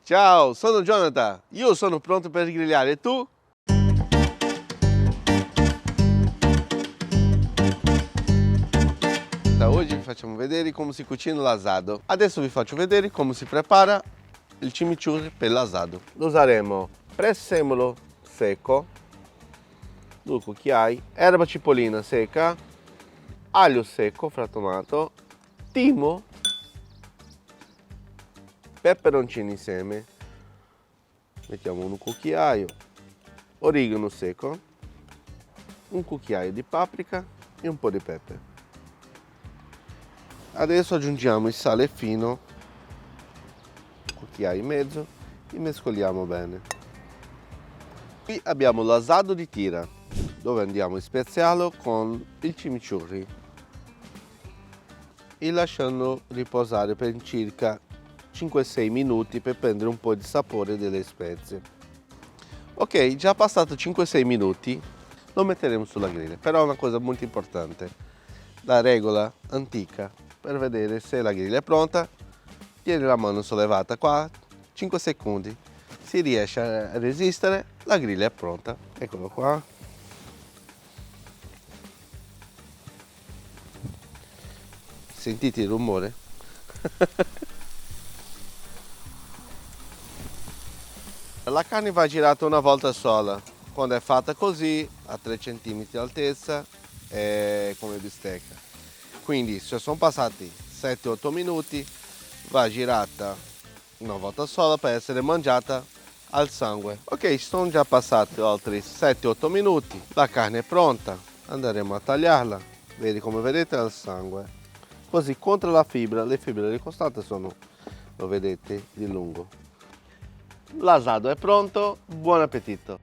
Ciao, sono Jonathan. Io sono pronto per grigliare, e tu? Da oggi vi facciamo vedere come si cucina l'asado. Adesso vi faccio vedere come si prepara il chimichurri per l'asado. Useremo prezzemolo secco, 2 cucchiai, erba cipollina secca, aglio secco frantumato, timo, peperoncini insieme, mettiamo un cucchiaio, origano secco, un cucchiaio di paprika e un po' di pepe. Adesso aggiungiamo il sale fino, un cucchiaio e mezzo, e mescoliamo bene. Qui abbiamo l'asado di tira, dove andiamo a speziarlo con il chimichurri e lasciando riposare per circa 5-6 minuti per prendere un po' di sapore delle spezie. Ok, già passato 5-6 minuti lo metteremo sulla griglia, però una cosa molto importante, la regola antica per vedere se la griglia è pronta, tieni la mano sollevata qua 5 secondi, si riesce a resistere, la griglia è pronta. Eccolo qua. Sentite il rumore? La carne va girata una volta sola, quando è fatta così, a 3 cm di altezza, è come bistecca. Quindi se sono passati 7-8 minuti, va girata una volta sola per essere mangiata al sangue. Ok, sono già passati altri 7-8 minuti, la carne è pronta, andremo a tagliarla, vedi come vedete al sangue. Così contro la fibra, le fibre ricostate sono, lo vedete, di lungo. L'asado è pronto, buon appetito!